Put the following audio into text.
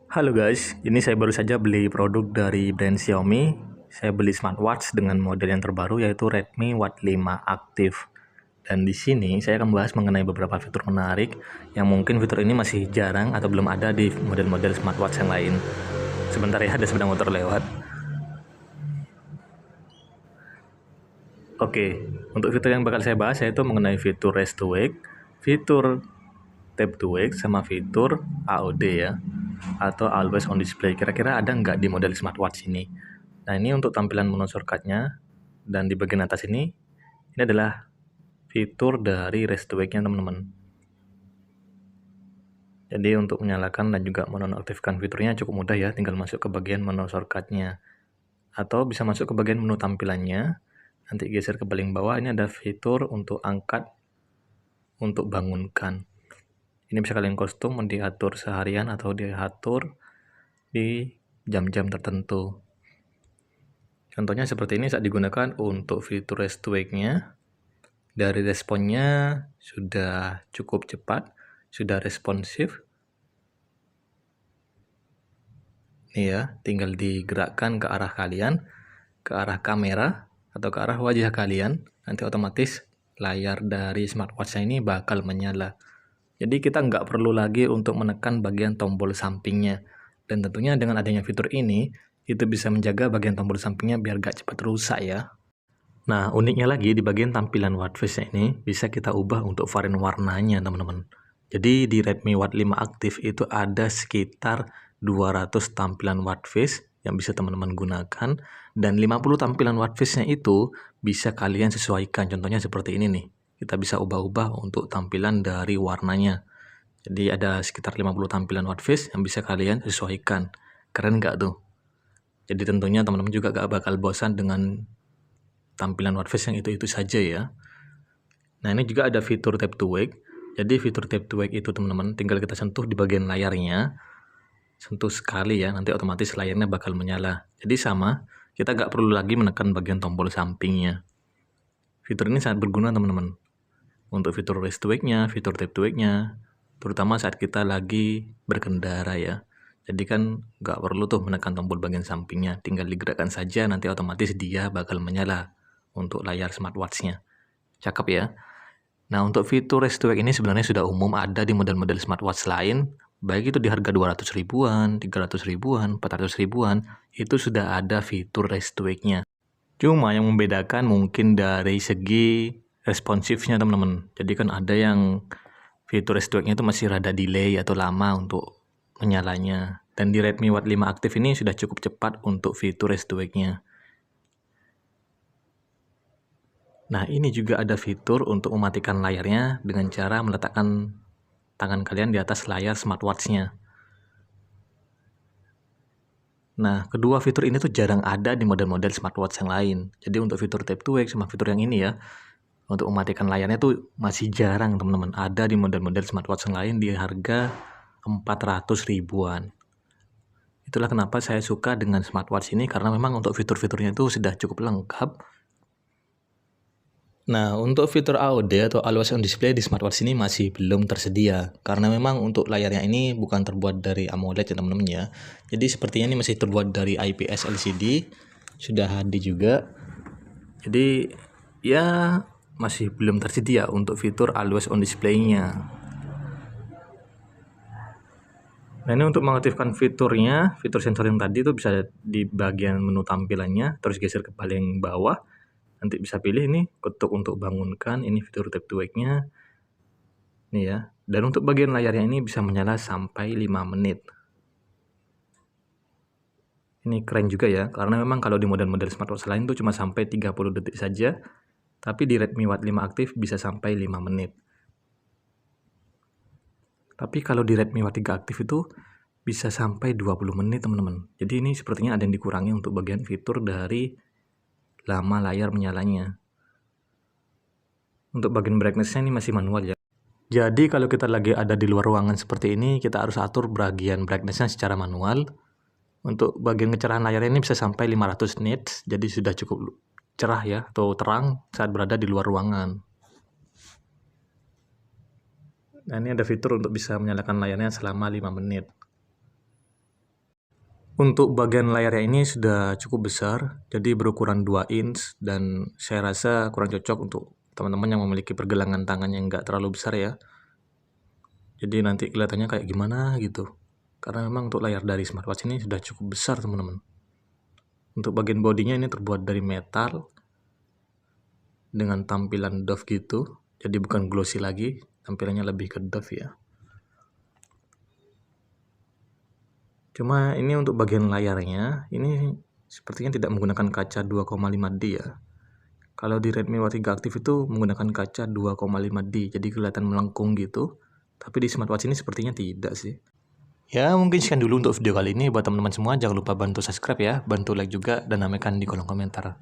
Halo guys, ini saya baru saja beli produk dari brand Xiaomi. Saya beli smartwatch dengan model yang terbaru yaitu Redmi Watch 5 Active. Dan di sini saya akan bahas mengenai beberapa fitur menarik yang mungkin fitur ini masih jarang atau belum ada di model-model smartwatch yang lain. Sebentar ya, ada sepeda motor lewat. Oke, untuk fitur yang bakal saya bahas yaitu mengenai fitur Raise to Wake, fitur Tap to Wake, sama fitur AOD ya, atau Always on Display. Kira-kira ada nggak di model smartwatch ini? Nah, ini untuk tampilan menu shortcut-nya, dan di bagian atas ini adalah fitur dari Raise to Wake-nya teman-teman. Jadi untuk menyalakan dan juga menonaktifkan fiturnya cukup mudah ya, tinggal masuk ke bagian menu shortcut-nya. Atau bisa masuk ke bagian menu tampilannya, nanti geser ke paling bawah, ini ada fitur untuk angkat, untuk bangunkan. Ini bisa kalian kostum, diatur seharian atau diatur di jam-jam tertentu. Contohnya seperti ini saat digunakan untuk fitur Raise to Wake-nya. Dari responnya sudah cukup cepat, sudah responsif. Nih ya, tinggal digerakkan ke arah kalian, ke arah kamera, atau ke arah wajah kalian. Nanti otomatis layar dari smartwatch ini bakal menyala. Jadi kita nggak perlu lagi untuk menekan bagian tombol sampingnya. Dan tentunya dengan adanya fitur ini, itu bisa menjaga bagian tombol sampingnya biar nggak cepat rusak ya. Nah, uniknya lagi di bagian tampilan watch face ini, bisa kita ubah untuk varian warnanya teman-teman. Jadi di Redmi Watch 5 Active itu ada sekitar 200 tampilan watch face yang bisa teman-teman gunakan. Dan 50 tampilan watch face-nya itu bisa kalian sesuaikan. Contohnya seperti ini nih. Kita bisa ubah-ubah untuk tampilan dari warnanya. Jadi ada sekitar 50 tampilan watch face yang bisa kalian sesuaikan. Keren nggak tuh? Jadi tentunya teman-teman juga gak bakal bosan dengan tampilan watch face yang itu-itu saja ya. Nah, ini juga ada fitur Tap to Wake. Jadi fitur Tap to Wake itu teman-teman tinggal kita sentuh di bagian layarnya. Sentuh sekali ya, nanti otomatis layarnya bakal menyala. Jadi sama, kita nggak perlu lagi menekan bagian tombol sampingnya. Fitur ini sangat berguna teman-teman. Untuk fitur Raise to Wake-nya, fitur Tap to Wake-nya, terutama saat kita lagi berkendara ya. Jadi kan nggak perlu tuh menekan tombol bagian sampingnya, tinggal digerakkan saja, nanti otomatis dia bakal menyala untuk layar smartwatch-nya. Cakep ya. Nah, untuk fitur Raise to Wake ini sebenarnya sudah umum ada di model-model smartwatch lain, baik itu di harga 200 ribuan, 300 ribuan, 400 ribuan, itu sudah ada fitur Raise to Wake-nya. Cuma yang membedakan mungkin dari segi responsifnya teman-teman. Jadi kan ada yang fitur Raise to Wake-nya itu masih rada delay atau lama untuk menyalanya. Dan di Redmi Watch 5 Active ini sudah cukup cepat untuk fitur Raise to Wake-nya. Nah, ini juga ada fitur untuk mematikan layarnya dengan cara meletakkan tangan kalian di atas layar smartwatch-nya. Nah, kedua fitur ini tuh jarang ada di model-model smartwatch yang lain. Jadi untuk fitur Tap to Wake sama fitur yang ini ya, untuk mematikan layarnya tuh masih jarang teman-teman. Ada di model-model smartwatch yang lain di harga 400 ribuan. Itulah kenapa saya suka dengan smartwatch ini, karena memang untuk fitur-fiturnya itu sudah cukup lengkap. Nah, untuk fitur AOD atau Always on Display di smartwatch ini masih belum tersedia. Karena memang untuk layarnya ini bukan terbuat dari AMOLED ya teman-teman ya. Jadi sepertinya ini masih terbuat dari IPS LCD. Sudah hadir juga. Jadi ya masih belum tersedia untuk fitur Always on Display-nya. Nah, ini untuk mengaktifkan fiturnya, fitur sensor yang tadi itu bisa di bagian menu tampilannya, terus geser ke paling bawah. Nanti bisa pilih ini ketuk untuk bangunkan, ini fitur Tap to Wake-nya. Nih ya. Dan untuk bagian layarnya ini bisa menyala sampai 5 menit. Ini keren juga ya, karena memang kalau di model-model smartwatch lain tuh cuma sampai 30 detik saja, tapi di Redmi Watch 5 Active bisa sampai 5 menit. Tapi kalau di Redmi Watch 3 Active itu bisa sampai 20 menit teman-teman. Jadi ini sepertinya ada yang dikurangi untuk bagian fitur dari lama layar menyalanya. Untuk bagian brightness-nya ini masih manual ya. Jadi kalau kita lagi ada di luar ruangan seperti ini, kita harus atur bagian brightness-nya secara manual. Untuk bagian kecerahan layar ini bisa sampai 500 nits, jadi sudah cukup cerah ya, atau terang saat berada di luar ruangan. Nah, ini ada fitur untuk bisa menyalakan layarnya selama 5 menit. Untuk bagian layarnya ini sudah cukup besar, jadi berukuran 2 inch dan saya rasa kurang cocok untuk teman-teman yang memiliki pergelangan tangan yang nggak terlalu besar ya. Jadi nanti kelihatannya kayak gimana gitu. Karena memang untuk layar dari smartwatch ini sudah cukup besar teman-teman. Untuk bagian bodinya ini terbuat dari metal dengan tampilan doff gitu. Jadi bukan glossy lagi, tampilannya lebih ke doff ya. Cuma ini untuk bagian layarnya, ini sepertinya tidak menggunakan kaca 2,5D ya. Kalau di Redmi Note 3 Active itu menggunakan kaca 2,5D, jadi kelihatan melengkung gitu. Tapi di smartwatch ini sepertinya tidak sih. Ya, mungkin sekian dulu untuk video kali ini. Buat teman-teman semua, jangan lupa bantu subscribe ya, bantu like juga, dan ramaikan di kolom komentar.